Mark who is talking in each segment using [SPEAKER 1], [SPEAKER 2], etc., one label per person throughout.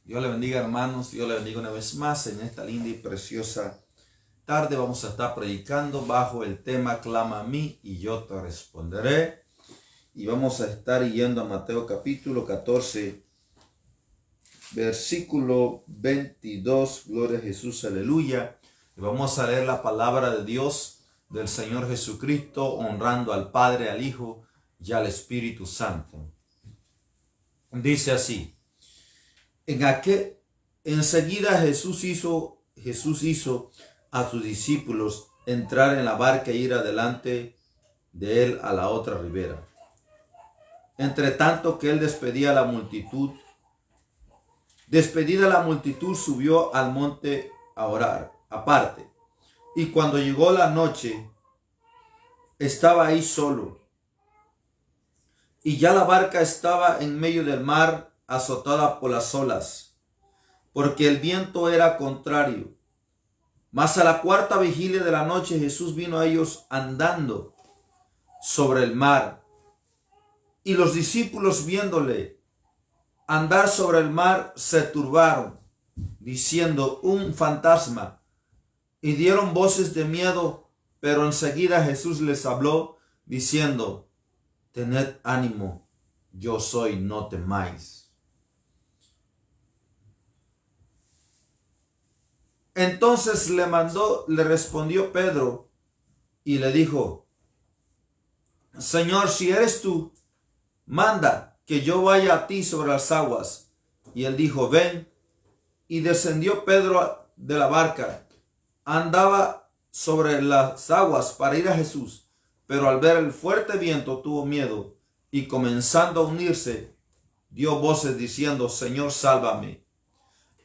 [SPEAKER 1] Dios le bendiga, hermanos. Dios le bendiga una vez más en esta linda y preciosa tarde. Vamos a estar predicando bajo el tema Clama a mí y yo te responderé. Y vamos a estar yendo a Mateo capítulo 14, versículo 22. Gloria a Jesús, aleluya. Y vamos a leer la palabra de Dios del Señor Jesucristo, honrando al Padre, al Hijo y al Espíritu Santo. Dice así: enseguida Jesús hizo a sus discípulos entrar en la barca e ir adelante de él a la otra ribera. Entre tanto que él despedida la multitud, subió al monte a orar aparte. Y cuando llegó la noche, estaba ahí solo. Y ya la barca estaba en medio del mar, azotada por las olas, porque el viento era contrario. Mas a la cuarta vigilia de la noche Jesús vino a ellos andando sobre el mar. Y los discípulos, viéndole andar sobre el mar, se turbaron, diciendo: un fantasma. Y dieron voces de miedo, pero enseguida Jesús les habló, diciendo: tened ánimo, yo soy, no temáis. Entonces le respondió Pedro y le dijo: Señor, si eres tú, manda que yo vaya a ti sobre las aguas. Y él dijo: ven. Y descendió Pedro de la barca, andaba sobre las aguas para ir a Jesús, pero al ver el fuerte viento tuvo miedo, y comenzando a hundirse, dio voces diciendo: Señor, sálvame.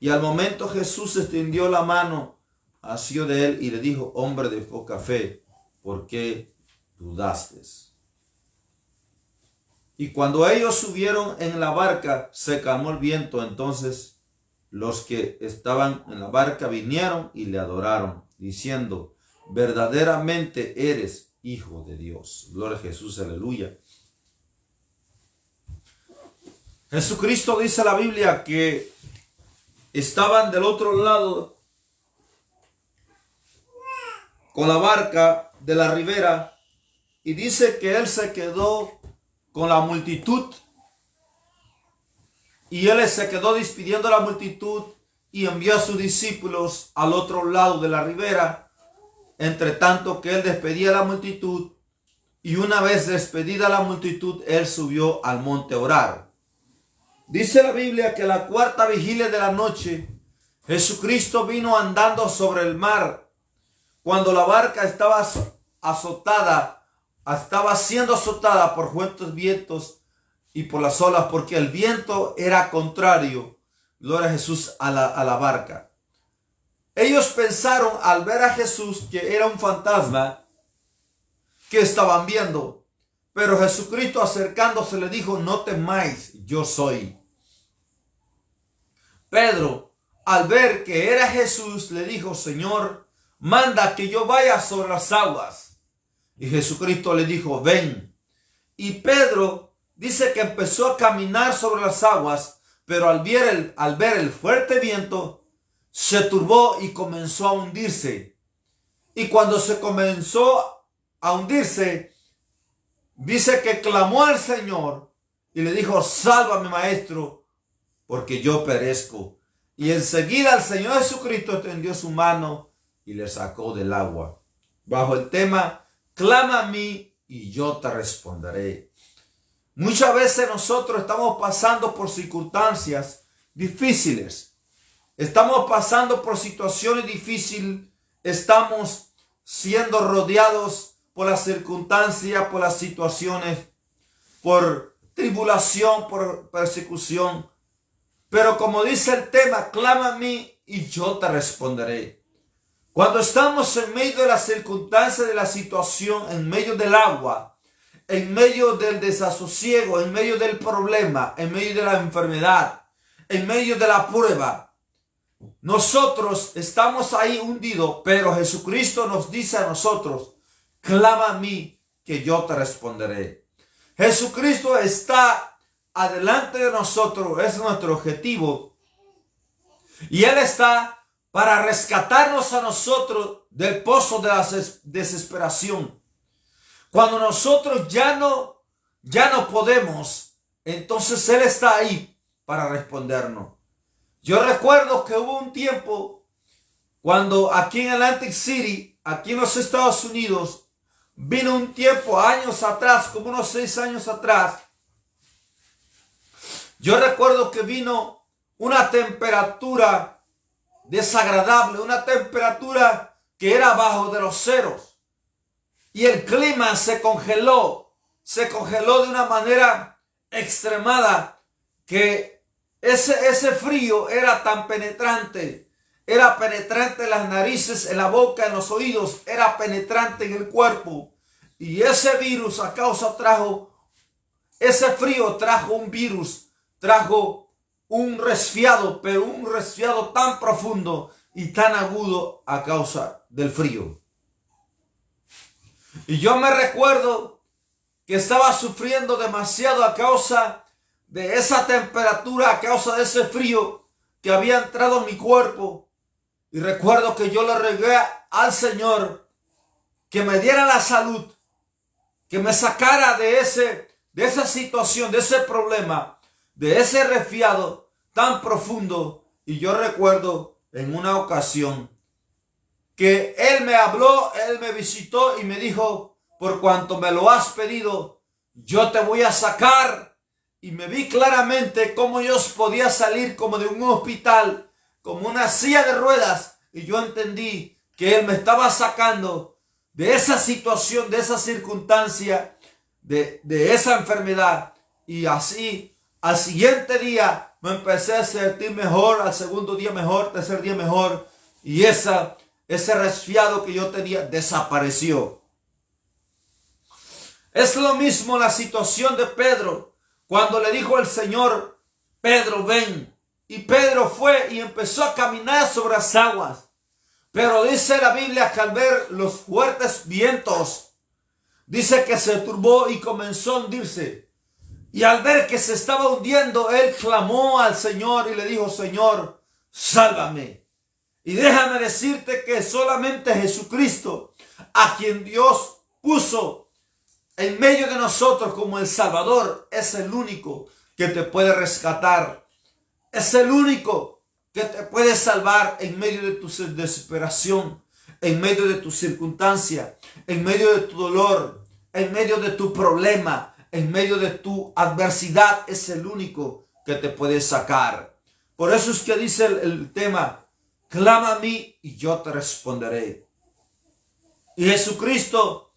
[SPEAKER 1] Y al momento Jesús extendió la mano, asió de él y le dijo: hombre de poca fe, ¿por qué dudaste? Y cuando ellos subieron en la barca, se calmó el viento. Entonces los que estaban en la barca vinieron y le adoraron, diciendo: verdaderamente eres Hijo de Dios. Gloria a Jesús, aleluya. Jesucristo, dice la Biblia, que estaban del otro lado con la barca de la ribera, y dice que él se quedó con la multitud, y él se quedó despidiendo a la multitud y envió a sus discípulos al otro lado de la ribera, entre tanto que él despedía a la multitud. Y una vez despedida la multitud, él subió al monte a orar. Dice la Biblia que a la cuarta vigilia de la noche, Jesucristo vino andando sobre el mar, cuando la barca estaba siendo azotada por fuertes vientos y por las olas, porque el viento era contrario, gloria a Jesús, a la barca. Ellos pensaron al ver a Jesús que era un fantasma que estaban viendo, pero Jesucristo, acercándose, le dijo: no temáis, yo soy. Pedro, al ver que era Jesús, le dijo: Señor, manda que yo vaya sobre las aguas. Y Jesucristo le dijo: ven. Y Pedro dice que empezó a caminar sobre las aguas, pero al ver el fuerte viento, se turbó y comenzó a hundirse. Y cuando se comenzó a hundirse, dice que clamó al Señor y le dijo: sálvame, maestro, porque yo perezco. Y enseguida el Señor Jesucristo extendió su mano y le sacó del agua. Bajo el tema Clama a mí y yo te responderé. Muchas veces nosotros estamos pasando por circunstancias difíciles. Estamos pasando por situaciones difíciles. Estamos siendo rodeados por las circunstancias, por las situaciones, por tribulación, por persecución. Pero como dice el tema, clama a mí y yo te responderé. Cuando estamos en medio de las circunstancias, de la situación, en medio del agua, en medio del desasosiego, en medio del problema, en medio de la enfermedad, en medio de la prueba, nosotros estamos ahí hundidos, pero Jesucristo nos dice a nosotros: clama a mí que yo te responderé. Jesucristo está adelante de nosotros, es nuestro objetivo. Y Él está para rescatarnos a nosotros del pozo de la desesperación. Cuando nosotros ya no podemos, entonces Él está ahí para respondernos. Yo recuerdo que hubo un tiempo cuando aquí en Atlantic City, aquí en los Estados Unidos, vino un tiempo años atrás, como unos 6 años atrás. Yo recuerdo que vino una temperatura desagradable, una temperatura que era abajo de los ceros. Y el clima se congeló de una manera extremada que ese frío era tan penetrante. Era penetrante en las narices, en la boca, en los oídos. Era penetrante en el cuerpo. Y ese virus ese frío trajo un virus, trajo un resfriado, pero un resfriado tan profundo y tan agudo a causa del frío. Y yo me recuerdo que estaba sufriendo demasiado a causa de esa temperatura, a causa de ese frío que había entrado en mi cuerpo. Y recuerdo que yo le rogué al Señor que me diera la salud, que me sacara de esa situación, de ese problema, de ese resfriado tan profundo. Y yo recuerdo en una ocasión que Él me habló, Él me visitó y me dijo: por cuanto me lo has pedido, yo te voy a sacar. Y me vi claramente cómo yo podía salir como de un hospital, como una silla de ruedas, y yo entendí que Él me estaba sacando de esa situación, de esa circunstancia, de esa enfermedad. Y así, al siguiente día, me empecé a sentir mejor, al segundo día mejor, tercer día mejor, y ese resfriado que yo tenía desapareció. Es lo mismo la situación de Pedro, cuando le dijo el Señor: Pedro, ven. Y Pedro fue y empezó a caminar sobre las aguas. Pero dice la Biblia que al ver los fuertes vientos, dice que se turbó y comenzó a hundirse. Y al ver que se estaba hundiendo, él clamó al Señor y le dijo: Señor, sálvame. Y déjame decirte que solamente Jesucristo, a quien Dios puso en medio de nosotros como el Salvador, es el único que te puede rescatar. Es el único que te puede salvar en medio de tu desesperación, en medio de tu circunstancia, en medio de tu dolor, en medio de tu problema, en medio de tu adversidad. Es el único que te puede sacar. Por eso es que dice el tema: clama a mí y yo te responderé. Y Jesucristo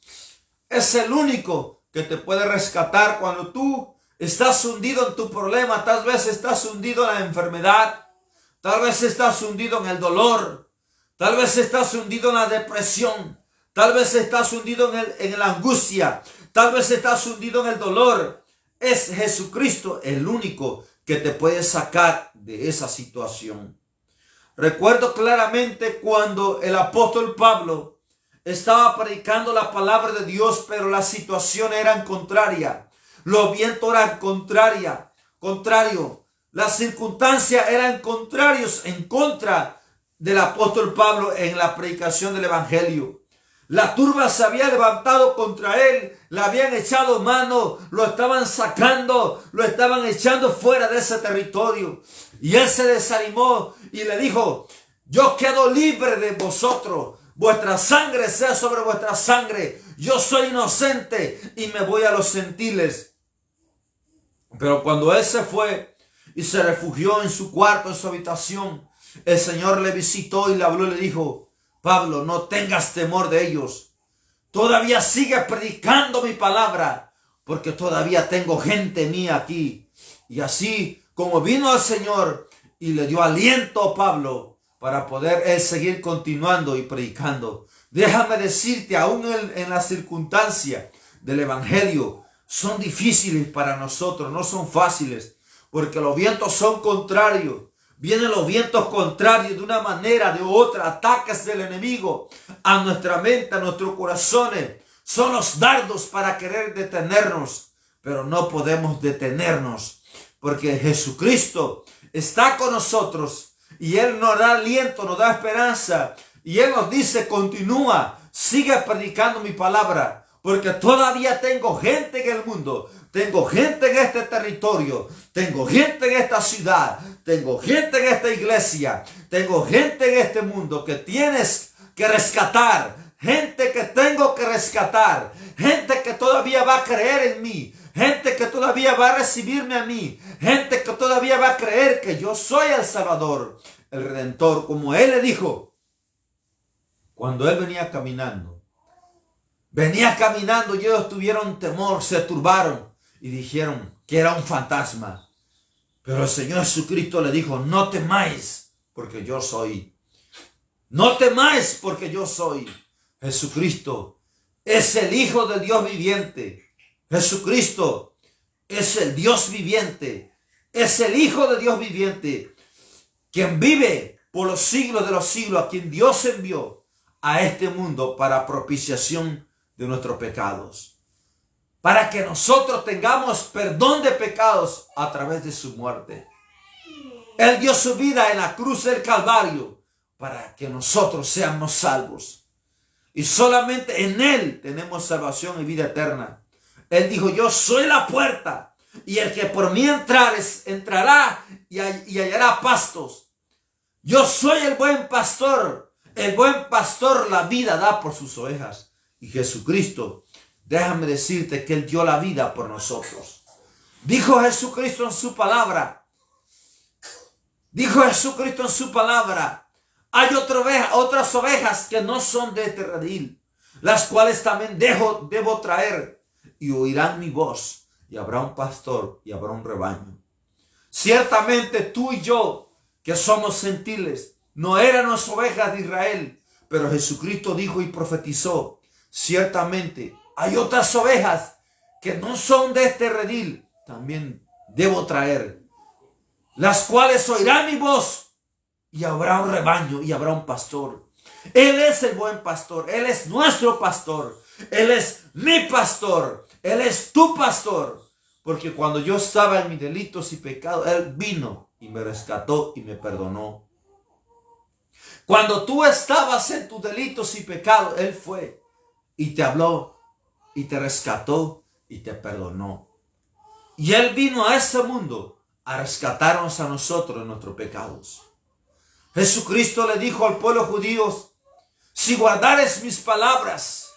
[SPEAKER 1] es el único que te puede rescatar cuando tú estás hundido en tu problema. Tal vez estás hundido en la enfermedad. Tal vez estás hundido en el dolor. Tal vez estás hundido en la depresión. Tal vez estás hundido en la angustia. Tal vez estás hundido en el dolor. Es Jesucristo el único que te puede sacar de esa situación. Recuerdo claramente cuando el apóstol Pablo estaba predicando la palabra de Dios, pero la situación era contraria. Los vientos eran contrario. Las circunstancias eran contrarios en contra del apóstol Pablo en la predicación del evangelio. La turba se había levantado contra él, le habían echado mano, lo estaban sacando, lo estaban echando fuera de ese territorio. Y él se desanimó y le dijo: yo quedo libre de vosotros, vuestra sangre sea sobre vuestra sangre, yo soy inocente y me voy a los gentiles. Pero cuando él se fue y se refugió en su cuarto, en su habitación, el Señor le visitó y le habló y le dijo: Pablo, no tengas temor de ellos. Todavía sigue predicando mi palabra, porque todavía tengo gente mía aquí. Y así como vino el Señor y le dio aliento a Pablo para poder él seguir continuando y predicando. Déjame decirte, aún en la circunstancia del evangelio, son difíciles para nosotros, no son fáciles, porque los vientos son contrarios. Vienen los vientos contrarios de una manera, de otra, ataques del enemigo a nuestra mente, a nuestros corazones. Son los dardos para querer detenernos, pero no podemos detenernos, porque Jesucristo está con nosotros. Y Él nos da aliento, nos da esperanza. Y Él nos dice, continúa, sigue predicando mi palabra. Porque todavía tengo gente en el mundo. Tengo gente en este territorio. Tengo gente en esta ciudad. Tengo gente en esta iglesia. Tengo gente en este mundo que tienes que rescatar. Gente que tengo que rescatar. Gente que todavía va a creer en mí. Gente que todavía va a recibirme a mí. Gente que todavía va a creer que yo soy el Salvador, el Redentor. Como Él le dijo, cuando Él venía caminando y ellos tuvieron temor, se turbaron y dijeron que era un fantasma. Pero el Señor Jesucristo le dijo, no temáis, porque yo soy. No temáis, porque yo soy. Jesucristo es el Hijo del Dios viviente. Jesucristo es el Dios viviente. Es el Hijo de Dios viviente, quien vive por los siglos de los siglos, a quien Dios envió a este mundo para propiciación de nuestros pecados, para que nosotros tengamos perdón de pecados a través de su muerte. Él dio su vida en la cruz del Calvario para que nosotros seamos salvos. Y solamente en Él tenemos salvación y vida eterna. Él dijo, yo soy la puerta, y el que por mí entrará y hallará pastos. Yo soy el buen pastor. El buen pastor la vida da por sus ovejas. Y Jesucristo, déjame decirte que Él dio la vida por nosotros. Dijo Jesucristo en su palabra. Hay otras ovejas que no son de este redil, las cuales también debo traer, y oirán mi voz, y habrá un pastor y habrá un rebaño. Ciertamente tú y yo, que somos gentiles, no éramos ovejas de Israel, pero Jesucristo dijo y profetizó, ciertamente hay otras ovejas que no son de este redil, también debo traer, las cuales oirán mi voz, y habrá un rebaño y habrá un pastor. Él es el buen pastor. Él es nuestro pastor. Él es mi pastor. Él es tu pastor. Porque cuando yo estaba en mis delitos y pecados, Él vino y me rescató y me perdonó. Cuando tú estabas en tus delitos y pecados, Él fue y te habló y te rescató y te perdonó. Y Él vino a este mundo a rescatarnos a nosotros de nuestros pecados. Jesucristo le dijo al pueblo judío, si guardareis mis palabras,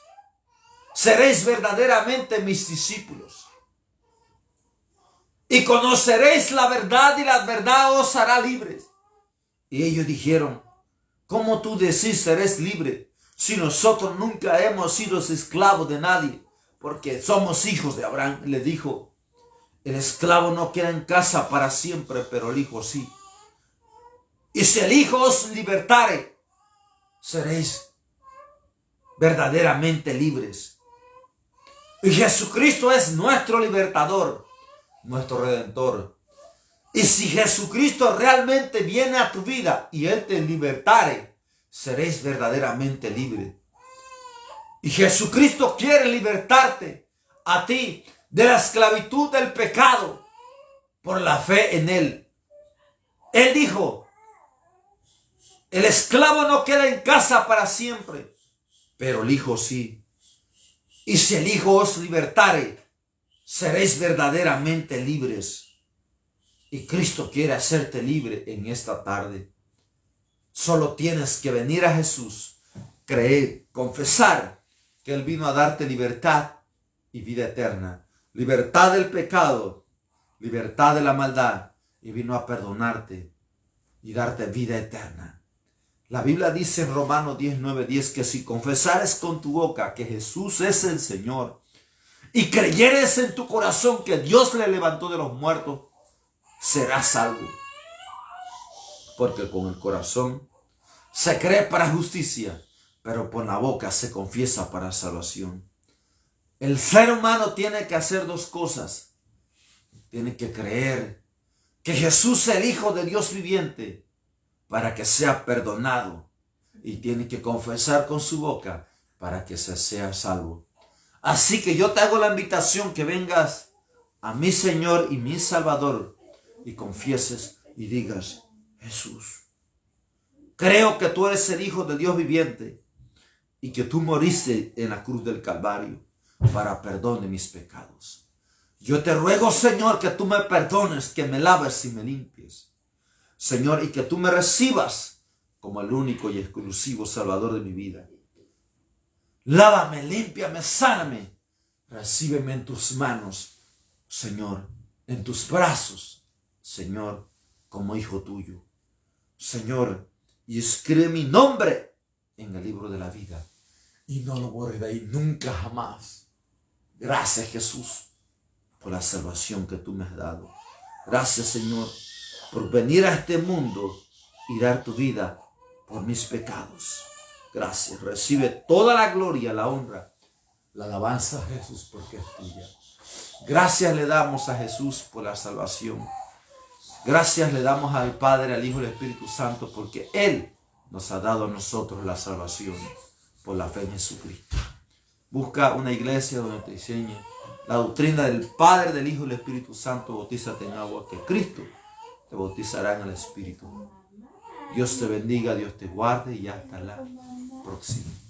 [SPEAKER 1] seréis verdaderamente mis discípulos. Y conoceréis la verdad y la verdad os hará libres. Y ellos dijeron, ¿cómo tú decís seréis libre si nosotros nunca hemos sido esclavos de nadie? Porque somos hijos de Abraham. Le dijo, el esclavo no queda en casa para siempre, pero el hijo sí. Y si el Hijo os libertare, seréis verdaderamente libres. Y Jesucristo es nuestro libertador, nuestro redentor. Y si Jesucristo realmente viene a tu vida y Él te libertare, seréis verdaderamente libres. Y Jesucristo quiere libertarte a ti de la esclavitud del pecado por la fe en Él. Él dijo, el esclavo no queda en casa para siempre, pero el Hijo sí. Y si el Hijo os libertare, seréis verdaderamente libres. Y Cristo quiere hacerte libre en esta tarde. Solo tienes que venir a Jesús, creer, confesar que Él vino a darte libertad y vida eterna. Libertad del pecado, libertad de la maldad, y vino a perdonarte y darte vida eterna. La Biblia dice en Romanos 10:9-10 que si confesares con tu boca que Jesús es el Señor y creyeres en tu corazón que Dios le levantó de los muertos, serás salvo. Porque con el corazón se cree para justicia, pero por la boca se confiesa para salvación. El ser humano tiene que hacer dos cosas. Tiene que creer que Jesús es el Hijo de Dios viviente para que sea perdonado, y tiene que confesar con su boca para que se sea salvo. Así que yo te hago la invitación que vengas a mi Señor y mi Salvador y confieses y digas: Jesús, Creo que tú eres el Hijo de Dios viviente y que tú moriste en la cruz del Calvario para perdón de mis pecados. Yo te ruego, Señor, que tú me perdones, que me laves y me limpies. Señor, y que tú me recibas como el único y exclusivo Salvador de mi vida. Lávame, límpiame, sáname. Recíbeme en tus manos, Señor, en tus brazos, Señor, como hijo tuyo. Señor, y escribe mi nombre en el libro de la vida y no lo borre de ahí nunca jamás. Gracias, Jesús, por la salvación que tú me has dado. Gracias, Señor, por venir a este mundo y dar tu vida por mis pecados. Gracias. Recibe toda la gloria, la honra, la alabanza a Jesús, porque es tuya. Gracias le damos a Jesús por la salvación. Gracias le damos al Padre, al Hijo y al Espíritu Santo, porque Él nos ha dado a nosotros la salvación por la fe en Jesucristo. Busca una iglesia donde te enseñe la doctrina del Padre, del Hijo y del Espíritu Santo. Bautízate en agua, que Cristo te bautizará en el Espíritu. Dios te bendiga, Dios te guarde y hasta la próxima.